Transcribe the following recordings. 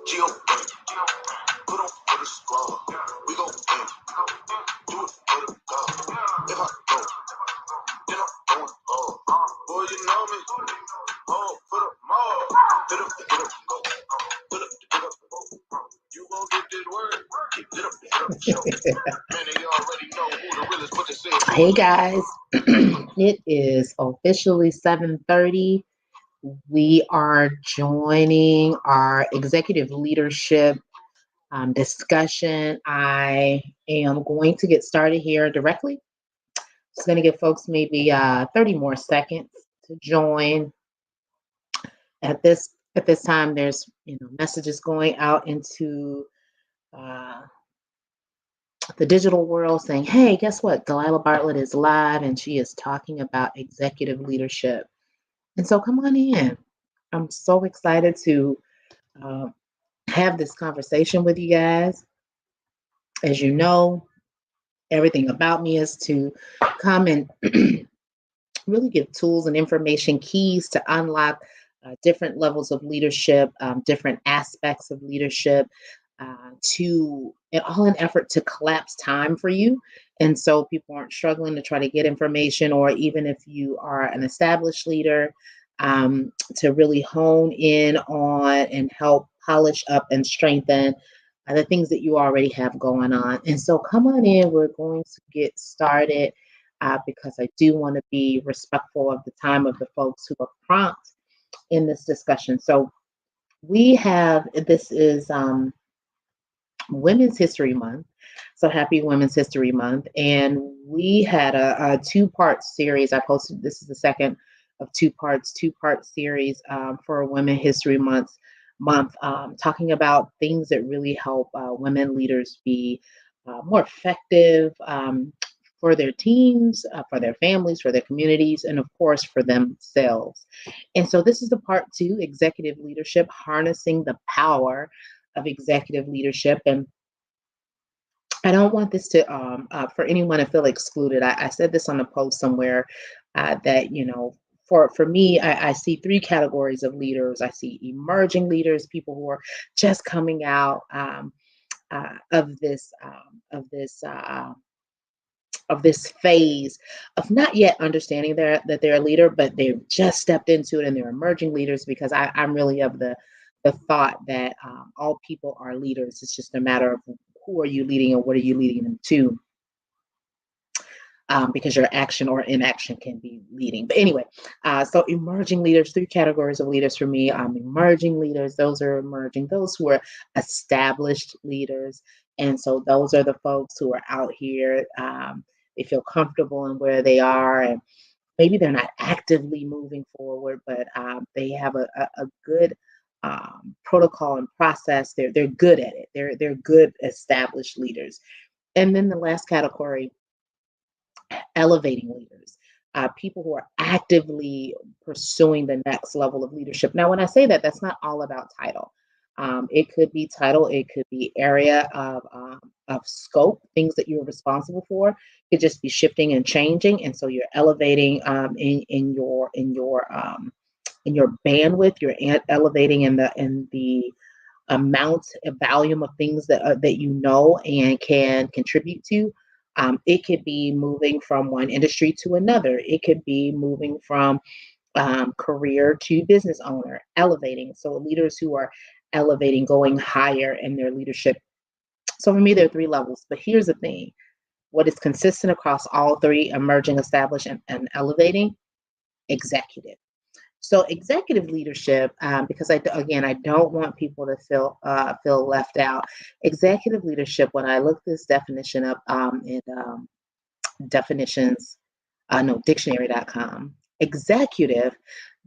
Put on for the squad. We go in. Do it for the God. If I go, then I'm going hard. Boy, you know me. Oh, put up more. Get up, go. Put up, get up, go. You gon' get this word. Get up, show. Man, they already know who the realest, but they say. Hey guys, it is officially 7:30. We are joining our executive leadership discussion. I am going to get started here directly. Just going to give folks maybe 30 more seconds to join. At this time, there's messages going out into the digital world saying, "Hey, guess what? Delilah Bartlett is live, and she is talking about executive leadership." And so, come on in. I'm so excited to uh, have this conversation with you guys. As you know, everything about me is to come and really give tools and information, keys to unlock different levels of leadership, different aspects of leadership, to all an effort to collapse time for you. And so people aren't struggling to try to get information, or even if you are an established leader, to really hone in on and help polish up and strengthen the things that you already have going on. And so come on in, we're going to get started because I do want to be respectful of the time of the folks who are prompt in this discussion. So this is Women's History Month. So happy Women's History Month. And we had a two-part series. I posted, this is the second of two-part series for Women History Month, talking about things that really help women leaders be more effective for their teams, for their families, for their communities, and of course for themselves. And so this is the part two, executive leadership, harnessing the power of executive leadership. And I don't want this to for anyone to feel excluded. I said this on a post somewhere that for me, I see three categories of leaders. I see emerging leaders, people who are just coming out of this phase of not yet understanding that they're a leader, but they've just stepped into it and they're emerging leaders, because I'm really of the thought that all people are leaders. It's just a matter of who are you leading and what are you leading them to, because your action or inaction can be leading. But anyway, so emerging leaders, three categories of leaders for me. Emerging leaders, those are emerging, those who are established leaders. And so those are the folks who are out here. They feel comfortable in where they are, and maybe they're not actively moving forward, but they have a good protocol and process. They're good at it. They're good established leaders. And then the last category, elevating leaders, people who are actively pursuing the next level of leadership. Now, when I say that, that's not all about title. It could be title, it could be area of scope, things that you're responsible for. It could just be shifting and changing, and so you're elevating in your bandwidth. You're elevating in the amount of volume of things that you know and can contribute to. It could be moving from one industry to another. It could be moving from career to business owner, elevating. So leaders who are elevating, going higher in their leadership. So for me, there are three levels. But here's the thing. What is consistent across all three, emerging, established, and elevating? Executive. So executive leadership, because I don't want people to feel left out. Executive leadership, when I look this definition up in definitions, dictionary.com, executive,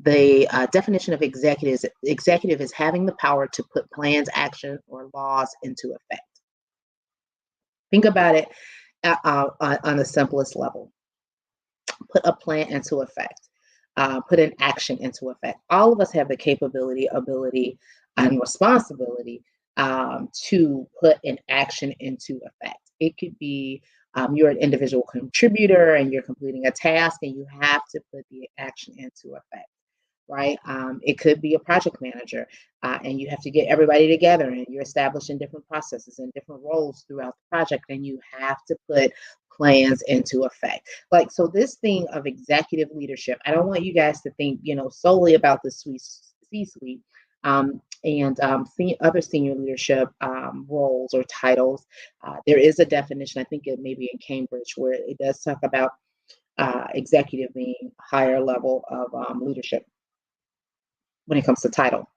the definition of executive is having the power to put plans, action, or laws into effect. Think about it on the simplest level. Put a plan into effect. Put an action into effect. All of us have the capability, ability, and responsibility to put an action into effect. It could be you're an individual contributor and you're completing a task and you have to put the action into effect. right? It could be a project manager, and you have to get everybody together, and you're establishing different processes and different roles throughout the project, and you have to put plans into effect. Like, so this thing of executive leadership, I don't want you guys to think, solely about the C-suite. And other senior leadership roles or titles. There is a definition, I think it may be in Cambridge, where it does talk about executive being higher level of leadership when it comes to title.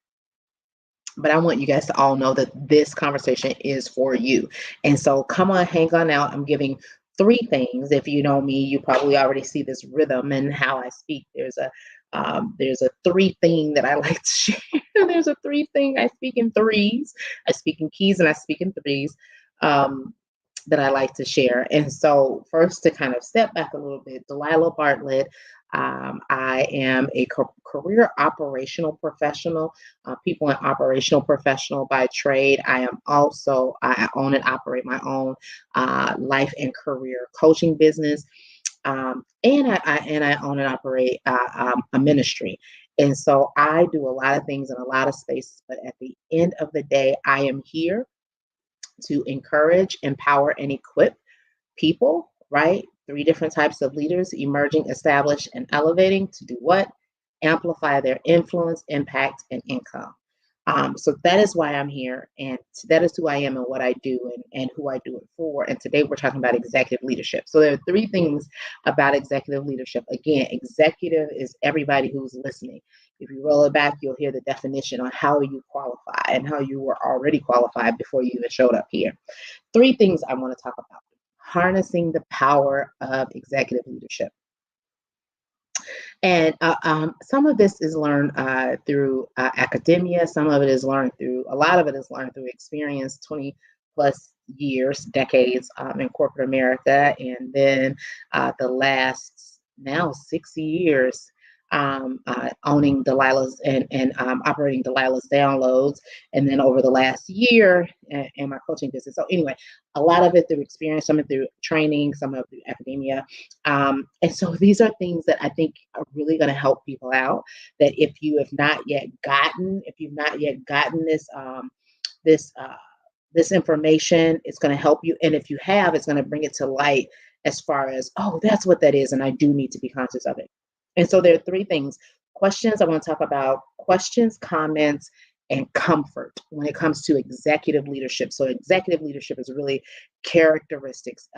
But I want you guys to all know that this conversation is for you. And so come on, hang on out. I'm giving three things. If you know me, you probably already see this rhythm and how I speak. There's a three thing that I like to share. There's a three thing. I speak in threes. I speak in keys and I speak in threes. That I like to share. And so first, to kind of step back a little bit, Delilah Bartlett, I am a career operational professional, people and operational professional by trade. I own and operate my own life and career coaching business. And I own and operate a ministry. And so I do a lot of things in a lot of spaces, but at the end of the day, I am here to encourage, empower, and equip people, right? Three different types of leaders: emerging, established, and elevating, to do what? Amplify their influence, impact, and income. So that is why I'm here, and that is who I am and what I do, and who I do it for. And today we're talking about executive leadership. So there are three things about executive leadership. Again, executive is everybody who's listening. If you roll it back, you'll hear the definition on how you qualify and how you were already qualified before you even showed up here. Three things I want to talk about: harnessing the power of executive leadership. And some of this is learned through academia. A lot of it is learned through experience, 20 plus years, decades in corporate America. And then the last now 60 years owning Delilah's and operating Delilah's Downloads. And then over the last year in my coaching business. So anyway, a lot of it through experience, some of it through training, some of it through academia. And so these are things that I think are really going to help people out, that if you've not yet gotten this information, it's going to help you. And if you have, it's going to bring it to light as far as, oh, that's what that is. And I do need to be conscious of it. And so there are three things. Questions, I want to talk about questions, comments, and comfort when it comes to executive leadership. So executive leadership is really characteristics.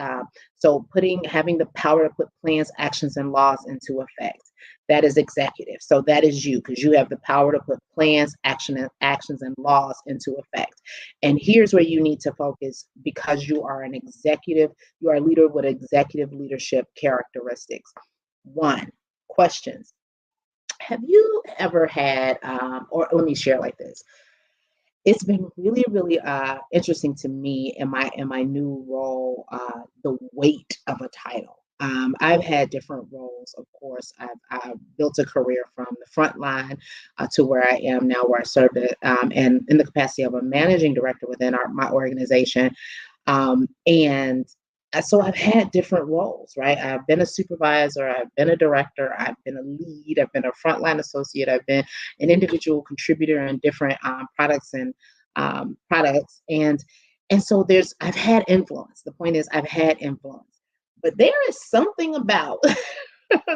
So having the power to put plans, actions, and laws into effect. That is executive. So that is you, because you have the power to put plans, actions, and laws into effect. And here's where you need to focus, because you are an executive, you are a leader with executive leadership characteristics. One, questions. Have you ever had, or let me share like this. It's been really, really interesting to me in my new role, the weight of a title. I've had different roles, of course. I've built a career from the front line to where I am now, where I serve and in the capacity of a managing director within my organization. And so I've had different roles, right? I've been a supervisor, I've been a director, I've been a lead, I've been a frontline associate, I've been an individual contributor in different products. And so I've had influence. The point is, I've had influence, but there is something about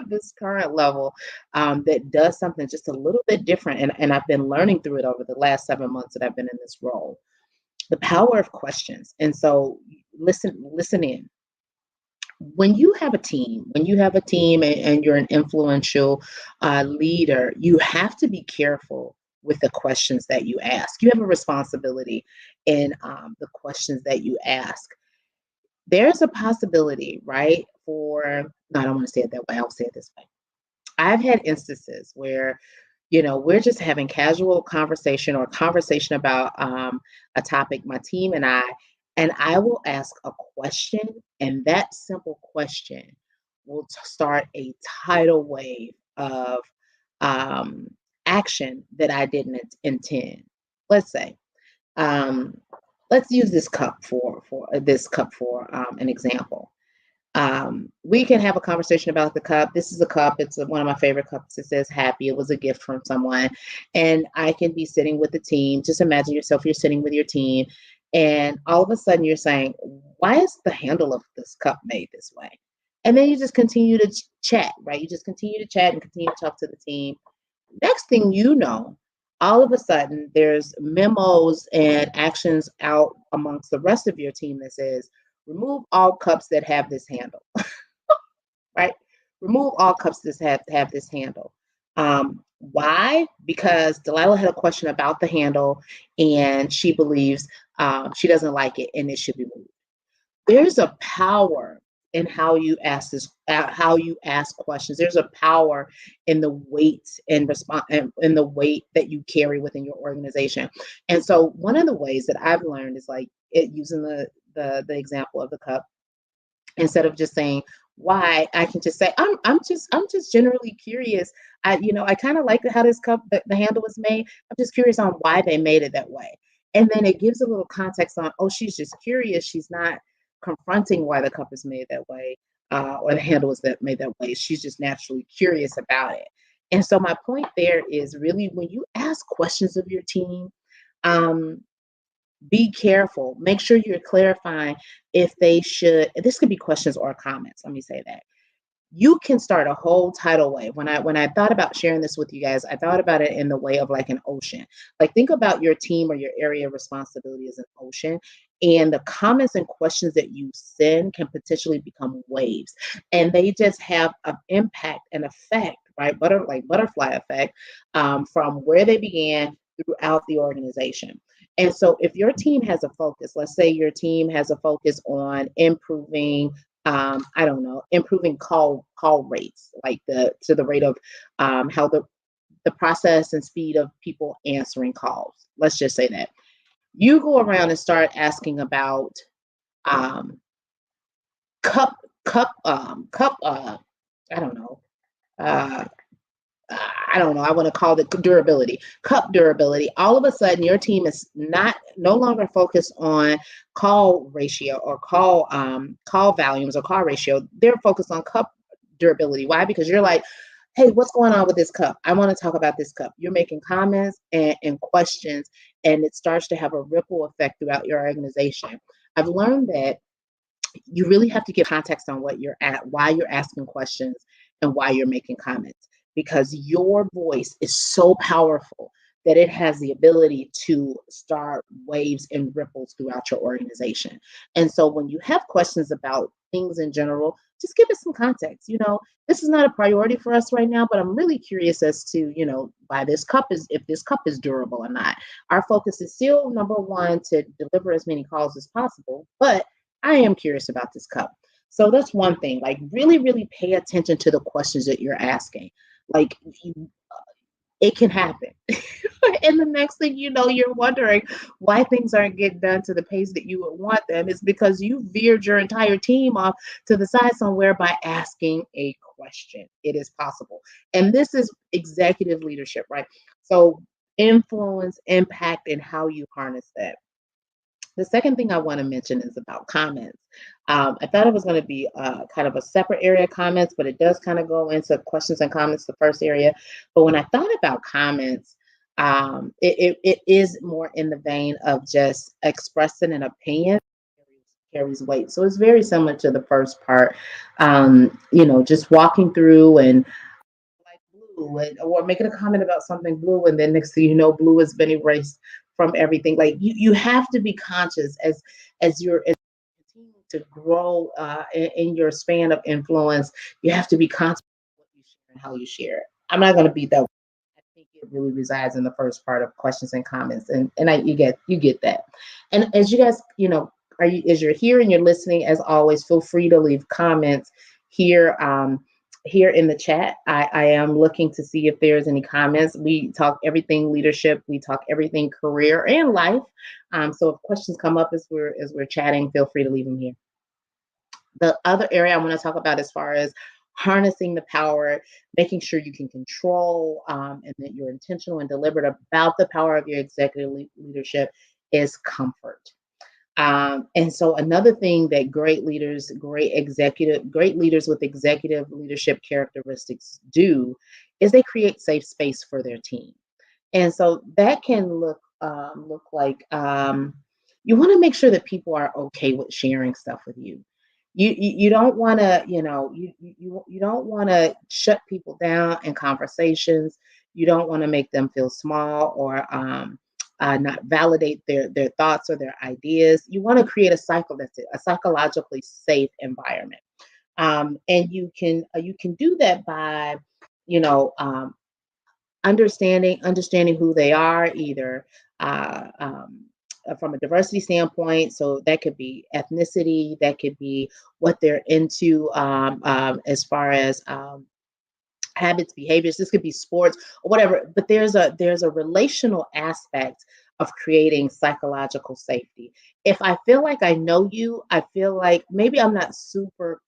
this current level that does something just a little bit different. And I've been learning through it over the last 7 months that I've been in this role. The power of questions. And so listen in. When you have a team, and you're an influential leader, you have to be careful with the questions that you ask. You have a responsibility in the questions that you ask. There's a possibility, right? No, I don't want to say it that way. I'll say it this way. I've had instances where we're just having casual conversation or conversation about a topic, my team and I will ask a question, and that simple question will start a tidal wave of action that I didn't intend. Let's say, let's use this cup for an example. We can have a conversation about the cup. This is a cup. It's one of my favorite cups. It says happy. It was a gift from someone. And I can be sitting with the team. Just imagine yourself, you're sitting with your team, and all of a sudden you're saying, why is the handle of this cup made this way? And then you just continue to chat, right? You just continue to chat and continue to talk to the team. Next thing you know, all of a sudden there's memos and actions out amongst the rest of your team that says, remove all cups that have this handle, right? Remove all cups that have this handle. Why? Because Delilah had a question about the handle and she believes she doesn't like it and it should be moved. There's a power in how you ask how you ask questions. There's a power in the weight and response and in the weight that you carry within your organization. And so one of the ways that I've learned is like using the example of the cup. Instead of just saying why, I can just say I'm just generally curious. I kind of like how this cup the handle was made. I'm just curious on why they made it that way. And then it gives a little context on, oh, she's just curious. She's not confronting why the cup is made that way, or the handle is that made that way. She's just naturally curious about it. And so my point there is really when you ask questions of your team, um, be careful. Make sure you're clarifying if they should. This could be questions or comments. Let me say that. You can start a whole tidal wave. When I thought about sharing this with you guys, I thought about it in the way of like an ocean. Like think about your team or your area of responsibility as an ocean. And the comments and questions that you send can potentially become waves. And they just have an impact and effect, right? Like butterfly effect, from where they began throughout the organization. And so if your team has a focus, let's say your team has a focus on improving, I don't know, improving call rates, like the rate of how the process and speed of people answering calls. Let's just say that you go around and start asking about um, cup cup I don't know, uh, I don't know, I want to call it durability, cup durability. All of a sudden, your team is no longer focused on call ratio or call volumes or call ratio. They're focused on cup durability. Why? Because you're like, hey, what's going on with this cup? I want to talk about this cup. You're making comments and questions, and it starts to have a ripple effect throughout your organization. I've learned that you really have to give context on what you're at, why you're asking questions, and why you're making comments, because your voice is so powerful that it has the ability to start waves and ripples throughout your organization. And so when you have questions about things in general, just give it some context. This is not a priority for us right now, but I'm really curious as to, why this cup is, if this cup is durable or not. Our focus is still number one to deliver as many calls as possible, but I am curious about this cup. So that's one thing. Like, really, really pay attention to the questions that you're asking. Like, it can happen. And the next thing you know, you're wondering why things aren't getting done to the pace that you would want them. It's because you veered your entire team off to the side somewhere by asking a question. It is possible. And this is executive leadership, right? So, influence, impact, and how you harness that. The second thing I want to mention is about comments. I thought it was going to be kind of a separate area of comments, but it does kind of go into questions and comments, the first area. But when I thought about comments, it is more in the vein of just expressing an opinion carries weight. So it's very similar to the first part, just walking through and like blue, or making a comment about something blue, and then next thing you know, blue has been erased from everything. Like you have to be conscious as you're continuing to grow in your span of influence. You have to be conscious of what you share and how you share it. I'm not going to beat that. I think it really resides in the first part of questions and comments, and you get that. And as you guys, as you're here and you're listening, as always, feel free to leave comments here. Here in the chat. I am looking to see if there's any comments. We talk everything leadership. We talk everything career and life. So if questions come up as we're chatting, feel free to leave them here. The other area I want to talk about as far as harnessing the power, making sure you can control, and that you're intentional and deliberate about the power of your executive leadership is comfort. And so another thing that great leaders with executive leadership characteristics do is they create safe space for their team. And so that can look like you want to make sure that people are okay with sharing stuff with you. You don't want to, you don't want to shut people down in conversations. You don't want to make them feel small or not validate their thoughts or their ideas. You want to create a cycle that's a psychologically safe environment. And you can do that by you know understanding who they are, either uh, um, from a diversity standpoint. So that could be ethnicity, that could be what they're into, as far as habits, behaviors. This could be sports or whatever. But there's a relational aspect of creating psychological safety. If I feel like I know you, I feel like maybe I'm not super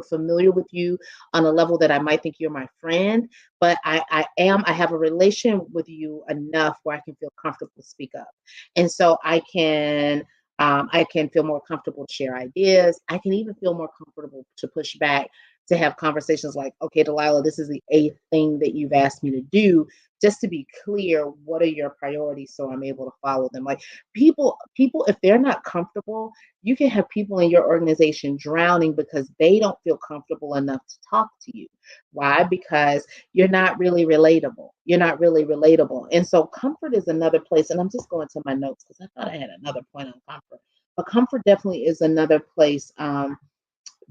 familiar with you on a level that I might think you're my friend, but I have a relation with you enough where I can feel comfortable to speak up, and so I can feel more comfortable to share ideas. I can even feel more comfortable to push back, to have conversations like, okay, Delilah, this is the eighth thing that you've asked me to do. Just to be clear, what are your priorities so I'm able to follow them? Like if they're not comfortable, you can have people in your organization drowning because they don't feel comfortable enough to talk to you. Why? Because you're not really relatable. You're not really relatable. And so comfort is another place. And I'm just going to my notes because I thought I had another point on comfort. But comfort definitely is another place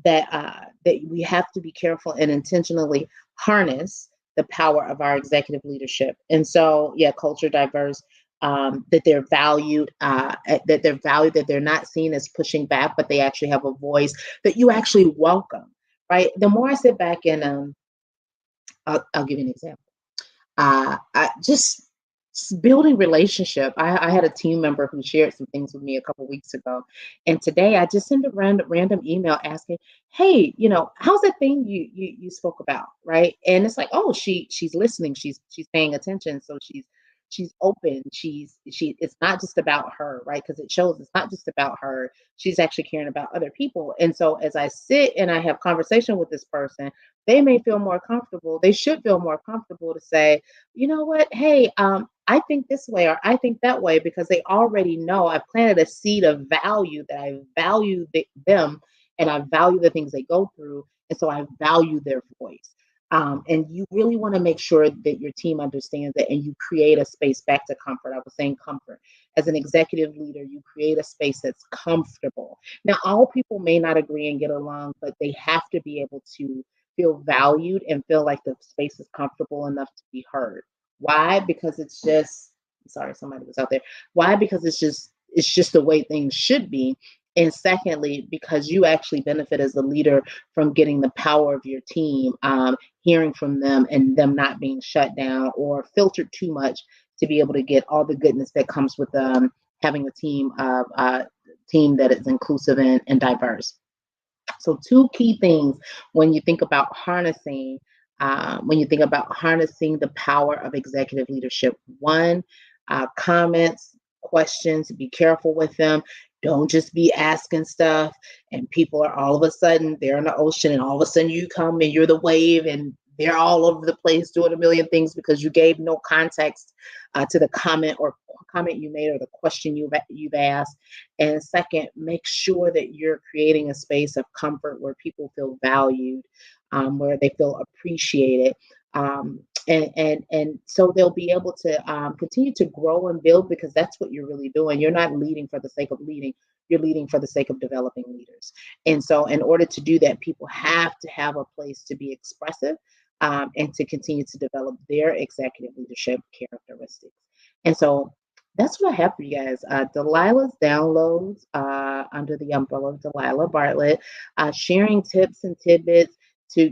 that we have to be careful and intentionally harness the power of our executive leadership. And so, yeah, culture diverse, that they're valued, that they're not seen as pushing back, but they actually have a voice that you actually welcome. Right. The more I sit back and I'll give you an example. I just building relationship. I had a team member who shared some things with me a couple weeks ago, and today I just sent a random email asking, "Hey, how's that thing you spoke about?" Right, and it's like, oh, she's listening, she's paying attention, so she's open. It's not just about her, right? Because it shows it's not just about her. She's actually caring about other people, and so as I sit and I have conversation with this person, they may feel more comfortable. They should feel more comfortable to say, you know what? Hey, I think this way or I think that way, because they already know I've planted a seed of value, that I value them and I value the things they go through. And so I value their voice. And you really want to make sure that your team understands it and you create a space back to comfort. I was saying comfort. As an executive leader, you create a space that's comfortable. Now, all people may not agree and get along, but they have to be able to feel valued and feel like the space is comfortable enough to be heard. Why? Because it's just, sorry, somebody was out there. Why? Because it's just the way things should be. And secondly, because you actually benefit as a leader from getting the power of your team, hearing from them and them not being shut down or filtered too much to be able to get all the goodness that comes with having a team that is inclusive and diverse. So two key things when you think about harnessing the power of executive leadership. One, comments, questions. Be careful with them. Don't just be asking stuff, and people are all of a sudden they're in the ocean, and all of a sudden you come and you're the wave, and they're all over the place doing a million things because you gave no context to the comment you made or the question you've asked. And second, make sure that you're creating a space of comfort where people feel valued, where they feel appreciated. And so they'll be able to continue to grow and build, because that's what you're really doing. You're not leading for the sake of leading. You're leading for the sake of developing leaders. And so in order to do that, people have to have a place to be expressive, and to continue to develop their executive leadership characteristics. And so that's what I have for you guys. Delilah's downloads, under the umbrella of Delilah Bartlett, sharing tips and tidbits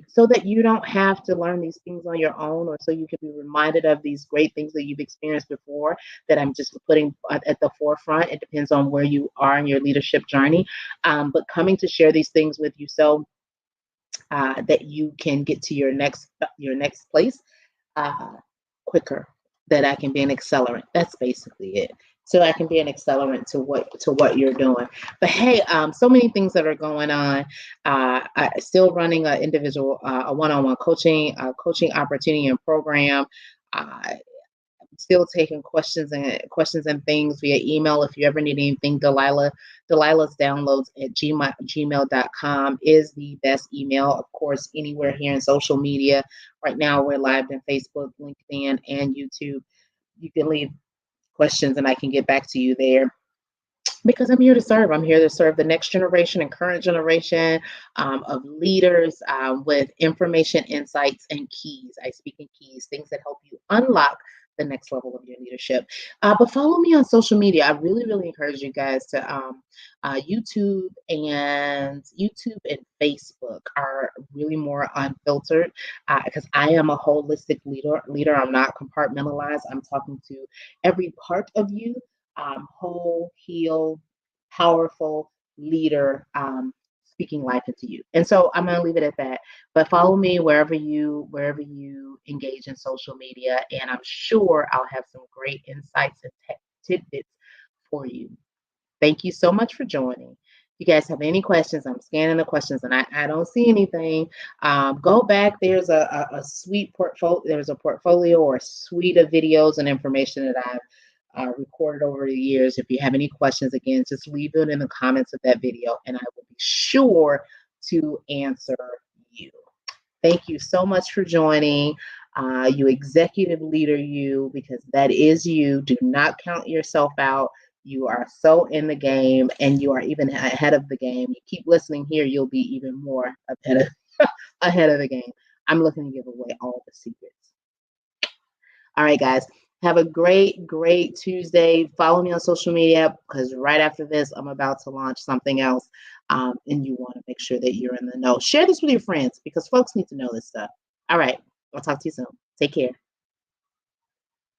so that you don't have to learn these things on your own, or so you can be reminded of these great things that you've experienced before, that I'm just putting at the forefront. It depends on where you are in your leadership journey, but coming to share these things with you so that you can get to your next place uh, quicker, that I can be an accelerant. That's basically it. so I can be an accelerant to what you're doing. But hey, so many things that are going on. I still running a individual, a one-on-one coaching opportunity and program. Uh, Still taking questions and things via email. If you ever need anything, Delilah's downloads at gmail.com is the best email. Of course, anywhere here in social media. Right now, we're live in Facebook, LinkedIn, and YouTube. You can leave questions and I can get back to you there because I'm here to serve. I'm here to serve the next generation and current generation of leaders with information, insights, and keys. I speak in keys, things that help you unlock the next level of your leadership. But follow me on social media. I really, really encourage you guys to YouTube and Facebook are really more unfiltered because I am a holistic leader. I'm not compartmentalized. I'm talking to every part of you, whole, heal, powerful leader, speaking life into you. And so I'm going to leave it at that. But follow me wherever you engage in social media, and I'm sure I'll have some great insights and tidbits for you. Thank you so much for joining. If you guys have any questions, I'm scanning the questions and I don't see anything. Go back. There's a sweet portfolio. There's a portfolio or a suite of videos and information that I've recorded over the years. If you have any questions, again, just leave it in the comments of that video and I will be sure to answer you. Thank you so much for joining. You executive leader, you, because that is you. Do not count yourself out. You are so in the game and you are even ahead of the game. You keep listening here, you'll be even more ahead of the game. I'm looking to give away all the secrets. All right, guys. Have a great, great Tuesday. Follow me on social media because right after this, I'm about to launch something else. And you want to make sure that you're in the know. Share this with your friends because folks need to know this stuff. All right. I'll talk to you soon. Take care.